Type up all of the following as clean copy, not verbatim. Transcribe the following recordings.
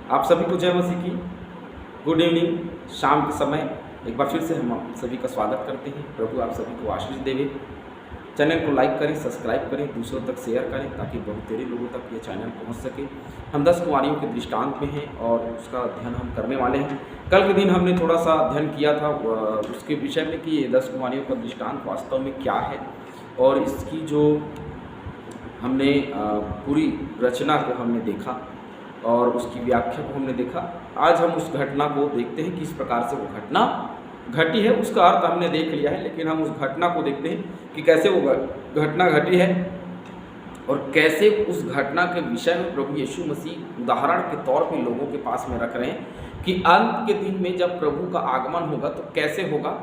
आप सभी को जय मसीह की गुड इवनिंग। शाम के समय एक बार फिर से हम सभी का स्वागत करते हैं। प्रभु आप सभी को आशीष देवे। चैनल को लाइक करें, सब्सक्राइब करें, दूसरों तक शेयर करें ताकि बहुतेरे लोगों तक ये चैनल पहुंच सके। हम 10 कुमारियों के दृष्टांत में हैं और उसका अध्ययन हम करने वाले हैं। कल के दिन हमने थोड़ा सा अध्ययन किया था उसके विषय में कि ये 10 कुमारियों का दृष्टांत वास्तव में क्या है और इसकी जो हमने पूरी रचना को हमने देखा और उसकी व्याख्या को हमने देखा। आज हम उस घटना को देखते हैं, किस प्रकार से वो घटना घटी है। उसका अर्थ हमने देख लिया है, लेकिन हम उस घटना को देखते हैं कि कैसे वो घटना घटी है और कैसे उस घटना के विषय में प्रभु यीशु मसीह उदाहरण के तौर पे लोगों के पास में रख रहे हैं कि अंत के दिन में जब प्रभु का आगमन होगा तो कैसे होगा।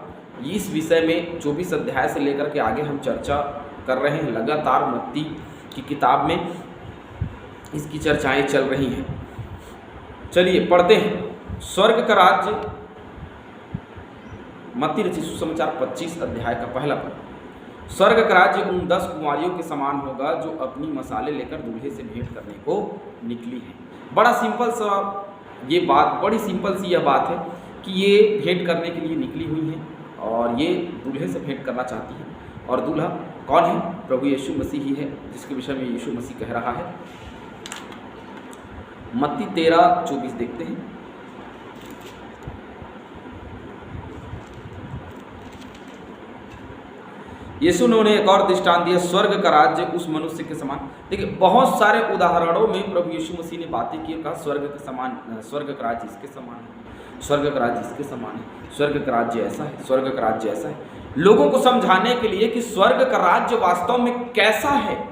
इस विषय में 24 अध्याय से लेकर के आगे हम चर्चा कर रहे हैं। लगातार मत्ती की किताब में इसकी चर्चाएं चल रही हैं। चलिए पढ़ते हैं। स्वर्ग का राज्य, मत्ती रचित सुसमाचार 25 अध्याय का पहला पद। स्वर्ग का राज्य उन 10 कुमारियों के समान होगा जो अपनी मसाले लेकर दूल्हे से भेंट करने को निकली है। बड़ा सिंपल सा ये बात, बड़ी सिंपल सी यह बात है कि ये भेंट करने के लिए निकली हुई हैं और ये दूल्हे से भेंट करना चाहती हैं। और दूल्हा कौन है? प्रभु यीशु मसीह ही है, जिसके विषय में यीशु मसीह कह रहा है। मत्ती 13:24 देखते हैं। यीशु ने उन्हें एक और दृष्टांत दिया, स्वर्ग का राज्य उस मनुष्य के समान। देखिए बहुत सारे उदाहरणों में प्रभु यीशु मसीह ने बातें की, कहा स्वर्ग के समान, स्वर्ग का राज्य इसके समान है, स्वर्ग का राज्य इसके समान है, स्वर्ग का राज्य ऐसा है, स्वर्ग का राज्य ऐसा है। लोगों को समझाने के लिए कि स्वर्ग का राज्य वास्तव में कैसा है,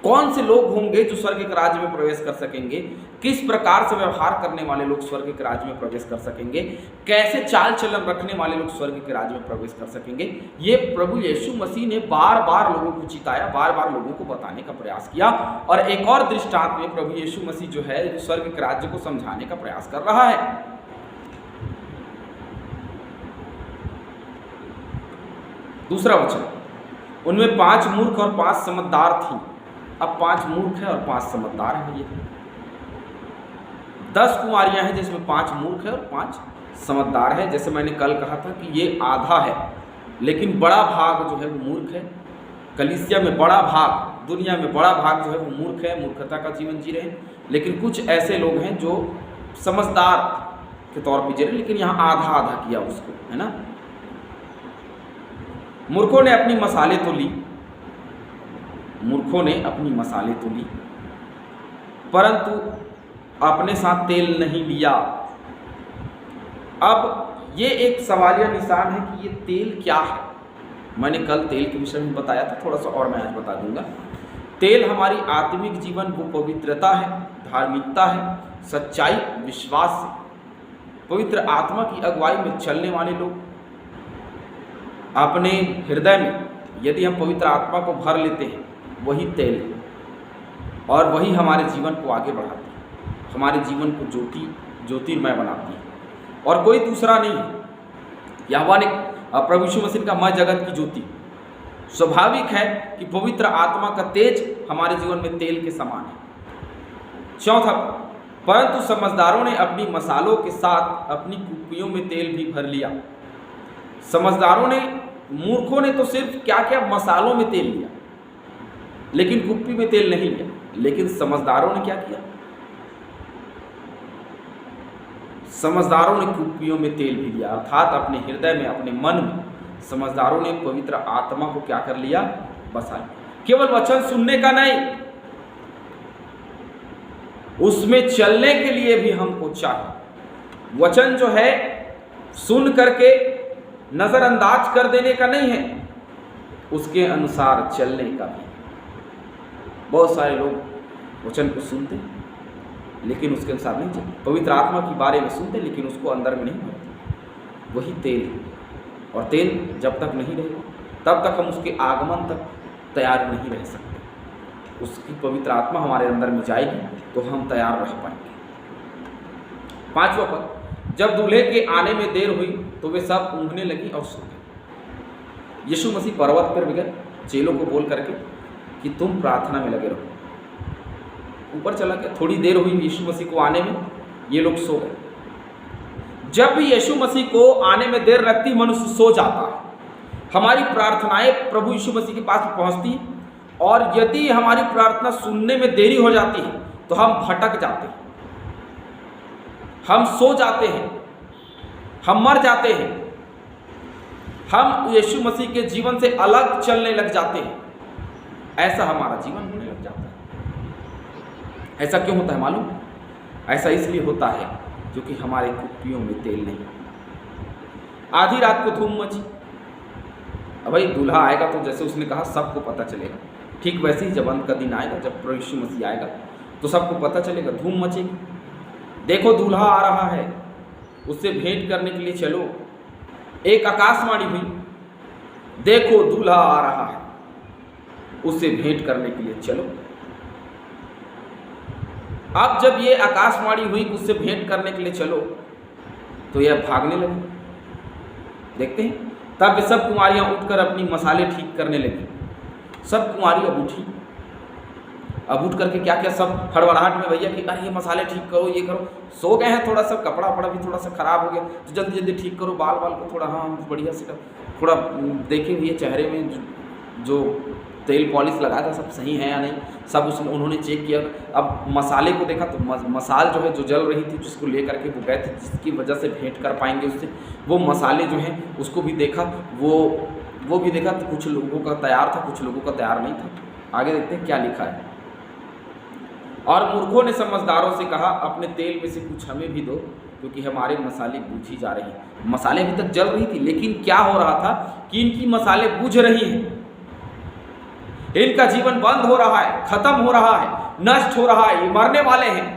कौन से लोग होंगे जो स्वर्ग के राज्य में प्रवेश कर सकेंगे, किस प्रकार से व्यवहार करने वाले लोग स्वर्ग के राज्य में प्रवेश कर सकेंगे, कैसे चाल चलन रखने वाले लोग स्वर्ग के राज्य में प्रवेश कर सकेंगे। ये प्रभु यीशु मसीह ने बार बार लोगों को चिताया, बार बार लोगों को बताने का प्रयास किया। और एक और दृष्टांत में प्रभु यीशु मसीह जो है स्वर्ग के राज्य को समझाने का प्रयास कर रहा है। दूसरा वचन, उनमें 5 मूर्ख और 5 समझदार थी। अब 5 मूर्ख है और 5 समझदार है। ये 10 कुमारियां हैं जिसमें 5 मूर्ख है और 5 समझदार है। जैसे मैंने कल कहा था कि ये आधा है, लेकिन बड़ा भाग जो है वो मूर्ख है। कलीसिया में बड़ा भाग, दुनिया में बड़ा भाग जो है वो मूर्ख है, मूर्खता का जीवन जी रहे हैं। लेकिन कुछ ऐसे लोग हैं जो समझदार के तौर पर जी रहे, लेकिन यहाँ आधा आधा किया उसको, है ना। मूर्खों ने अपनी मसाले तो ली, मूर्खों ने अपनी मसाले तो ली, परंतु अपने साथ तेल नहीं लिया। अब ये एक सवालिया निशान है कि ये तेल क्या है। मैंने कल तेल के विषय में बताया था, थोड़ा सा और मैं आज बता दूंगा। तेल हमारी आत्मिक जीवन, वो पवित्रता है, धार्मिकता है, सच्चाई, विश्वास है। पवित्र आत्मा की अगुवाई में चलने वाले लोग अपने हृदय में यदि हम पवित्र आत्मा को भर लेते हैं, वही तेल है और वही हमारे जीवन को आगे बढ़ाती है, हमारे जीवन को ज्योतिर्मय बनाती है और कोई दूसरा नहीं है। यहोवा ने प्रभु यीशु मसीह का मैं जगत की ज्योति। स्वाभाविक है कि पवित्र आत्मा का तेज हमारे जीवन में तेल के समान है। चौथा, परंतु समझदारों ने अपनी मसालों के साथ अपनी कुप्पियों में तेल भी भर लिया। समझदारों ने, मूर्खों ने तो सिर्फ क्या क्या मसालों में तेल लिया, लेकिन कुप्पी में तेल नहीं लिया। लेकिन समझदारों ने क्या किया? समझदारों ने कुप्पियों में तेल भी लिया, अर्थात अपने हृदय में, अपने मन में समझदारों ने पवित्र आत्मा को क्या कर लिया? बसा लिया। केवल वचन सुनने का नहीं, उसमें चलने के लिए भी हमको चाहिए। वचन जो है सुन करके नजरअंदाज कर देने का नहीं है, उसके अनुसार चलने का भी। बहुत सारे लोग वचन को सुनते लेकिन उसके अनुसार नहीं चलते, पवित्र आत्मा के बारे में सुनते लेकिन उसको अंदर में नहीं भरते। वही तेल है, और तेल जब तक नहीं रहेगा तब तक हम उसके आगमन तक तैयार नहीं रह सकते। उसकी पवित्र आत्मा हमारे अंदर में जाएगी तो हम तैयार रह पाएंगे। 5वां पद, जब दूल्हे के आने में देर हुई तो वे सब ऊँघने लगी और सो गए। यीशु मसीह पर्वत पर गए चेलों को बोल करके कि तुम प्रार्थना में लगे रहो। ऊपर चला गया। थोड़ी देर हुई यीशु मसीह को आने में, ये लोग सो गए। जब भी यीशु मसीह को आने में देर लगती, मनुष्य सो जाता है। हमारी प्रार्थनाएं प्रभु यीशु मसीह के पास पहुंचती, और यदि हमारी प्रार्थना सुनने में देरी हो जाती है तो हम भटक जाते हैं, हम सो जाते हैं, हम मर जाते हैं, हम यीशु मसीह के जीवन से अलग चलने लग जाते हैं। ऐसा हमारा जीवन होने लग जाता है। ऐसा क्यों होता है मालूम? ऐसा इसलिए होता है क्योंकि हमारे कुप्पियों में तेल नहीं। आधी रात को धूम मची, अब भाई दूल्हा आएगा तो जैसे उसने कहा सबको पता चलेगा। ठीक वैसे ही जब अंत का दिन आएगा, जब प्रभु यीशु मसीह आएगा तो सबको पता चलेगा, धूम मचेगी। देखो दूल्हा आ रहा है, उससे भेंट करने के लिए चलो। एक आकाशवाणी हुई, देखो दूल्हा आ रहा है, उससे भेंट करने के लिए चलो। अब जब ये आकाशवाणी हुई उससे भेंट करने के लिए चलो, तो यह भागने लगी। देखते हैं, तब वे सब कुमारियां उठकर अपनी मसाले ठीक करने लगी। सब कुमारी अब उठी, अब उठ करके क्या क्या सब हड़बड़ाहट में भैया कि अरे ये मसाले ठीक करो, ये करो। सो गए हैं, थोड़ा सा कपड़ा वपड़ा भी थोड़ा सा खराब हो गया, तो जल्दी जल्दी ठीक करो, बाल बाल को थोड़ा हाँ बढ़िया से थोड़ा देखे हुए चेहरे में जो तेल पॉलिश लगाया था सब सही है या नहीं, सब उन्होंने चेक किया। अब मसाले को देखा तो मसाल जो है जो जल रही थी, जिसको लेकर के वो गए थे, जिसकी वजह से भेंट कर पाएंगे उससे, वो मसाले जो हैं उसको भी देखा, वो भी देखा। तो कुछ लोगों का तैयार था, कुछ लोगों का तैयार नहीं था। आगे देखते हैं क्या लिखा है। और मूर्खों ने समझदारों से कहा, अपने तेल में से कुछ हमें भी दो, क्योंकि हमारे मसाले बुझी जा रही हैं। मसाले अभी तक जल रही थी, लेकिन क्या हो रहा था कि इनकी मसाले बुझ रही हैं, इनका जीवन बंद हो रहा है, खत्म हो रहा है, नष्ट हो रहा है, ये मरने वाले हैं।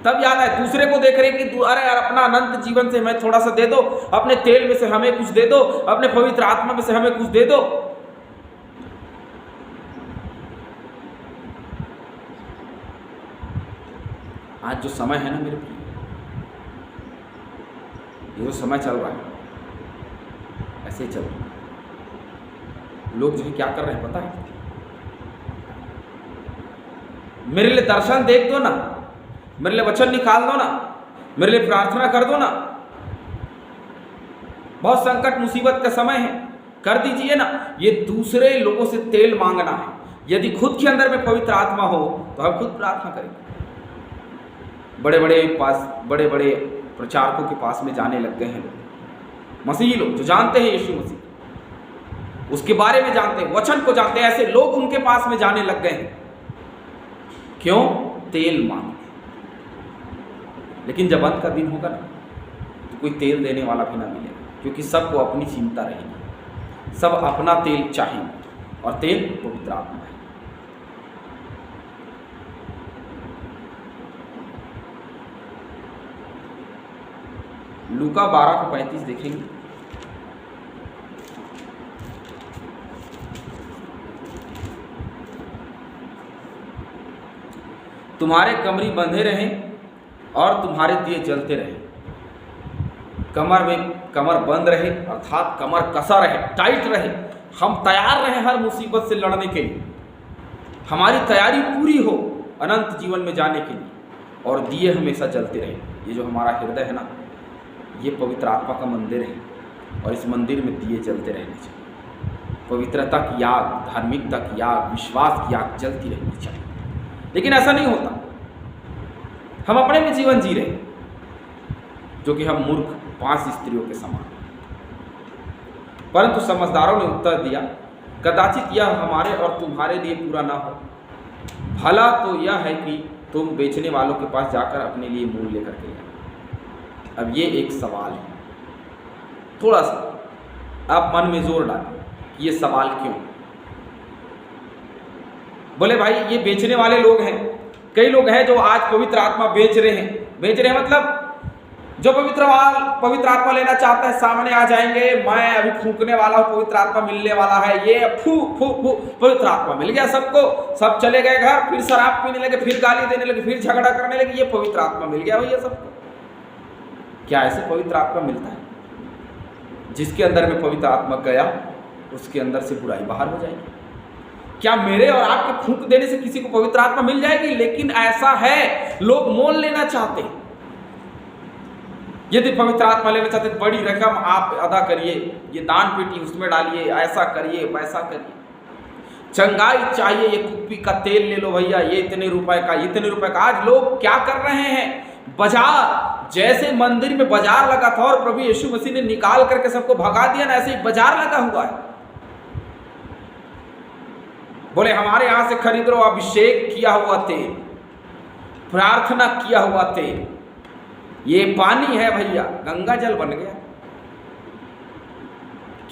तब याद है, दूसरे को देख रहे कि अरे यार अपना अनंत जीवन से हमें थोड़ा सा दे दो, अपने तेल में से हमें कुछ दे दो, अपने पवित्र आत्मा में से हमें कुछ दे दो। आज जो समय है ना मेरे प्रिय, ये जो समय चल रहा है ऐसे ही चल रहा है। लोग जो है क्या कर रहे हैं पता है? मेरे लिए दर्शन देख दो ना, मेरे लिए वचन निकाल दो ना, मेरे लिए प्रार्थना कर दो ना, बहुत संकट मुसीबत का समय है, कर दीजिए ना। ये दूसरे लोगों से तेल मांगना है। यदि खुद के अंदर में पवित्र आत्मा हो तो हम खुद प्रार्थना करेंगे। बड़े बड़े प्रचारकों के पास में जाने लग गए हैं लोग, मसीही लोग जो जानते हैं यीशु मसीह, उसके बारे में जानते हैं, वचन को जानते हैं, ऐसे लोग उनके पास में जाने लग गए हैं। क्यों? तेल मांगते। लेकिन जब अंत का दिन होगा ना, तो कोई तेल देने वाला भी ना मिलेगा, क्योंकि सबको अपनी चिंता रहेगी, सब अपना तेल चाहिए, और तेल पवित्र आत्मा है। लूका 12:35 देखेंगे। तुम्हारे कमरी बंधे रहें और तुम्हारे दिए जलते रहें। कमर में कमर बंद रहे, अर्थात कमर कसा रहे, टाइट रहे। हम तैयार रहें हर मुसीबत से लड़ने के लिए, हमारी तैयारी पूरी हो अनंत जीवन में जाने के लिए, और दिए हमेशा जलते रहें। ये जो हमारा हृदय है ना, ये पवित्र आत्मा का मंदिर है, और इस मंदिर में दिए जलते रहने चाहिए। पवित्रता की आग, धार्मिकता की आग, विश्वास की आग जलती रहनी चाहिए। लेकिन ऐसा नहीं होता, हम अपने में जीवन जी रहे, जो कि हम मूर्ख 5 स्त्रियों के समान। परंतु समझदारों ने उत्तर दिया, कदाचित यह हमारे और तुम्हारे लिए पूरा ना हो। भला तो यह है कि तुम बेचने वालों के पास जाकर अपने लिए मूल लेकर के आए। अब ये एक सवाल है, थोड़ा सा आप मन में जोर डालें कि ये सवाल क्यों। बोले भाई ये बेचने वाले लोग हैं, कई लोग हैं जो आज पवित्र आत्मा बेच रहे हैं मतलब जो पवित्र आत्मा लेना चाहता है सामने आ जाएंगे, मैं अभी फूंकने वाला हूँ, पवित्र आत्मा मिलने वाला है, ये फू फू फू पवित्र आत्मा मिल गया सबको, सब चले गए घर, फिर शराब पीने लगे, फिर गाली देने लगे, फिर झगड़ा करने लगे, ये पवित्र आत्मा मिल गया भैया सबको। क्या ऐसे पवित्र आत्मा मिलता है? जिसके अंदर में पवित्र आत्मा गया उसके अंदर से बुराई बाहर हो जाएगी। क्या मेरे और आपके फूंक देने से किसी को पवित्र आत्मा मिल जाएगी? लेकिन ऐसा है, लोग मोल लेना चाहते हैं। यदि पवित्र आत्मा लेना चाहते हैं, बड़ी रकम आप अदा करिए, ये दान पेटी उसमें डालिए, ऐसा करिए, वैसा करिए। चंगाई चाहिए, ये कुप्पी का तेल ले लो भैया, ये इतने रुपए का, इतने रुपए का। आज लोग क्या कर रहे हैं, बाजार, जैसे मंदिर में बाजार लगा था और प्रभु यीशु मसीह ने निकाल करके सबको भगा दिया ना, ऐसे ही बाजार लगा हुआ है। बोले हमारे यहां से खरीद लो अभिषेक किया हुआ तेल, प्रार्थना किया हुआ तेल। ये पानी है भैया, गंगा जल बन गया।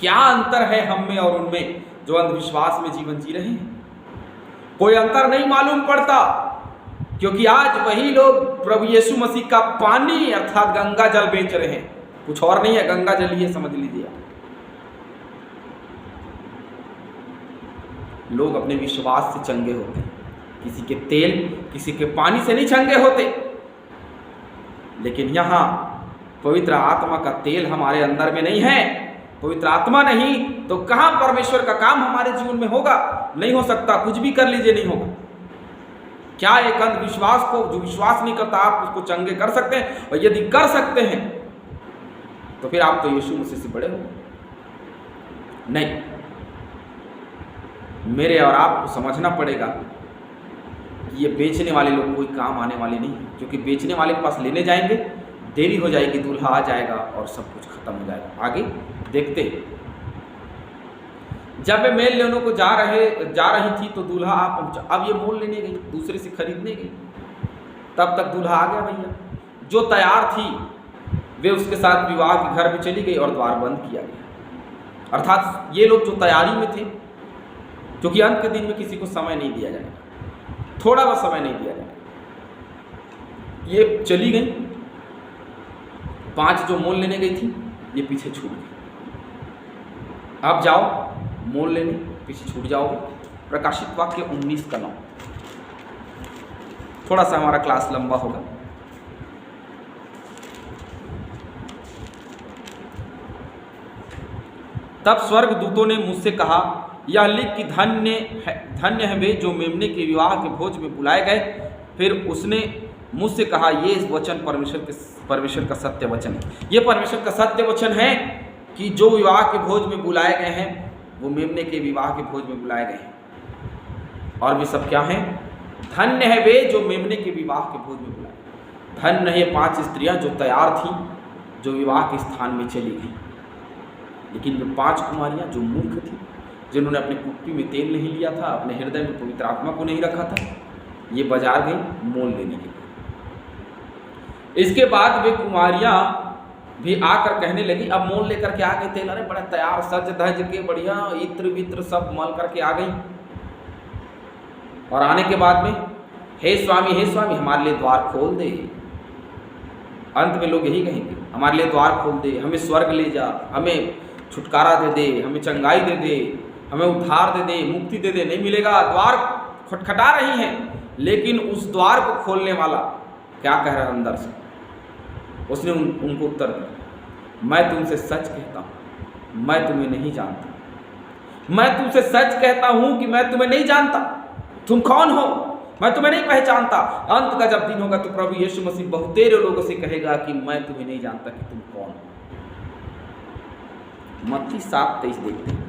क्या अंतर है हम में और उनमें जो अंधविश्वास में जीवन जी रहे हैं? कोई अंतर नहीं मालूम पड़ता, क्योंकि आज वही लोग प्रभु यीशु मसीह का पानी अर्थात गंगा जल बेच रहे हैं। कुछ और नहीं है, गंगा जल ही है, समझ लीजिए। लोग अपने विश्वास से चंगे होते हैं, किसी के तेल, किसी के पानी से नहीं चंगे होते। लेकिन यहां पवित्र आत्मा का तेल हमारे अंदर में नहीं है, पवित्र आत्मा नहीं तो कहां परमेश्वर का काम हमारे जीवन में होगा? नहीं हो सकता। कुछ भी कर लीजिए, नहीं होगा। क्या एक अंधविश्वास को, जो विश्वास नहीं करता, आप उसको चंगे कर सकते हैं? और यदि कर सकते हैं तो फिर आप तो यीशु मसीह से बड़े हो। नहीं, मेरे और आपको समझना पड़ेगा कि ये बेचने वाले लोग कोई काम आने वाले नहीं, क्योंकि बेचने वाले के पास लेने जाएंगे, देरी हो जाएगी, दूल्हा आ जाएगा और सब कुछ खत्म हो जाएगा। आगे देखते हैं। जब वे मेल लेने को जा रही थी तो दूल्हा आ पहुंचा। अब ये मोल लेने गई, दूसरे से खरीदने गई, तब तक दूल्हा आ गया भैया। जो तैयार थी वे उसके साथ विवाह के घर में चली गई और द्वार बंद किया गया। अर्थात ये लोग जो तैयारी में थे, क्योंकि अंत के दिन में किसी को समय नहीं दिया जाएगा, थोड़ा बहुत समय नहीं दिया जाएगा। ये चली गई, 5 जो मोल लेने गई थी ये पीछे छूट गई। अब जाओ मोल लेने, पीछे छूट जाओगे। प्रकाशित वाक्य 19:9। थोड़ा सा हमारा क्लास लंबा होगा। तब स्वर्गदूतों ने मुझसे कहा, यह लिख कि धन्य है वे जो मेमने के विवाह के भोज में बुलाए गए। फिर उसने मुझसे कहा, ये वचन परमेश्वर का सत्य वचन है। ये परमेश्वर का सत्य वचन है कि जो विवाह के भोज में बुलाए गए हैं वो मेमने के विवाह के भोज में बुलाए गए हैं। और वे सब क्या हैं? धन्य है वे जो मेमने के विवाह के भोज में बुलाए। धन्य है 5 स्त्रियां जो तैयार थीं, जो विवाह के स्थान में चली गई। लेकिन वे 5 कुमारियां जो मूर्ख थी, जिन्होंने अपनी कुप्पी में तेल नहीं लिया था, अपने हृदय में पवित्र आत्मा को नहीं रखा था, ये बाजार गई मोल लेने के लिए। इसके बाद वे कुमारियां भी आकर कहने लगी, अब मोल लेकर के आ गई तेल, अरे बड़ा तैयार सज धज के बढ़िया इत्र वित्र सब मल करके आ गई। और आने के बाद में, हे स्वामी हमारे लिए द्वार खोल दे। अंत में लोग यही कहेंगे, हमारे लिए द्वार खोल दे, हमें स्वर्ग ले जा, हमें छुटकारा दे दे, हमें चंगाई दे दे, हमें उद्धार दे दे, मुक्ति दे दे। नहीं मिलेगा। द्वार खटखटा रही हैं, लेकिन उस द्वार को खोलने वाला क्या कह रहा है अंदर से? उसने उनको उत्तर दिया, मैं तुमसे सच कहता हूँ, मैं तुम्हें नहीं जानता। मैं तुमसे सच कहता हूँ कि मैं तुम्हें नहीं जानता। तुम कौन हो? मैं तुम्हें नहीं पहचानता। अंत का जब दिन होगा तो प्रभु यीशु मसीह बहुतेरे लोगों से कहेगा कि मैं तुम्हें नहीं जानता कि तुम कौन हो। मत्ती 7:23 देखते हैं।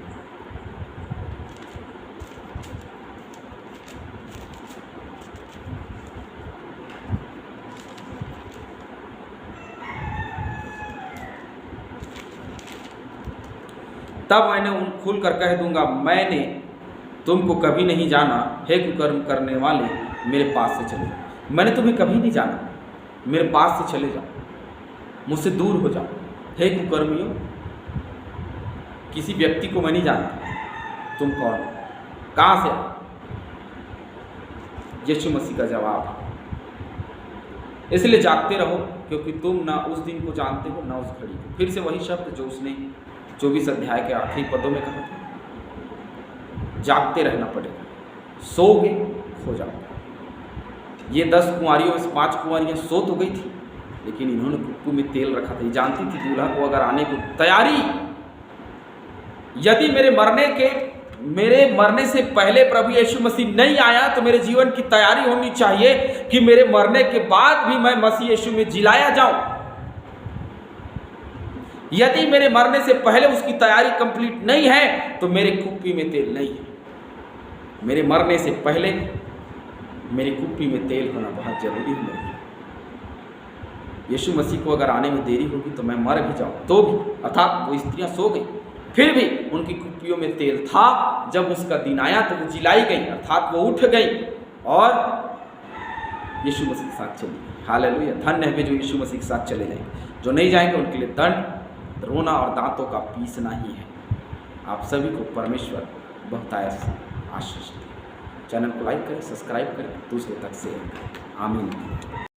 तब मैंने उन खुल कर कह दूंगा, मैंने तुमको कभी नहीं जाना, हे कुकर्म करने वाले, मेरे पास से चले जाओ। मैंने तुम्हें कभी नहीं जाना, मेरे पास से चले जाओ, मुझसे दूर हो जाओ। हे कुकर्मियों, किसी व्यक्ति को मैं नहीं जानता, तुम कौन हो, कहाँ से आए? यीशु मसीह का जवाब है, इसलिए जागते रहो, क्योंकि तुम ना उस दिन को जानते हो ना उस घड़ी को। फिर से वही शब्द जो उसने 24 अध्याय के आखिरी पदों में कहा था, जागते रहना पड़ेगा, सोगे खो जाओगे। ये 10 कुंवारियों में से 5 कुंवारियाँ सो तो गई थी, लेकिन इन्होंने कुप्पू में तेल रखा था। ये जानती थी दूल्हा को अगर आने को तैयारी, यदि मेरे मरने के मेरे मरने से पहले प्रभु यीशु मसीह नहीं आया तो मेरे जीवन की तैयारी होनी चाहिए कि मेरे मरने के बाद भी मैं मसीह यीशु में जिलाया जाऊं। यदि मेरे मरने से पहले उसकी तैयारी कंप्लीट नहीं है तो मेरे कुप्पी में तेल नहीं है। मेरे मरने से पहले मेरी कुप्पी में तेल होना बहुत जरूरी है। यीशु मसीह को अगर आने में देरी होगी तो मैं मर भी जाऊं तो भी, अर्थात वो स्त्रियां सो गई फिर भी उनकी कुप्पियों में तेल था। जब उसका दिन आया तो वो जिलाई गई, अर्थात वो उठ गई और यीशु मसीह के साथ चली गई। हालेलुया, धन्य है वे जो यीशु मसीह के साथ चले जाएंगे। जो नहीं जाएंगे उनके लिए दंड, रोना और दांतों का पीसना ही है। आप सभी को परमेश्वर बहुतायत आशीष दे। चैनल को लाइक करें, सब्सक्राइब करें, दूसरों तक शेयर करें। आमीन।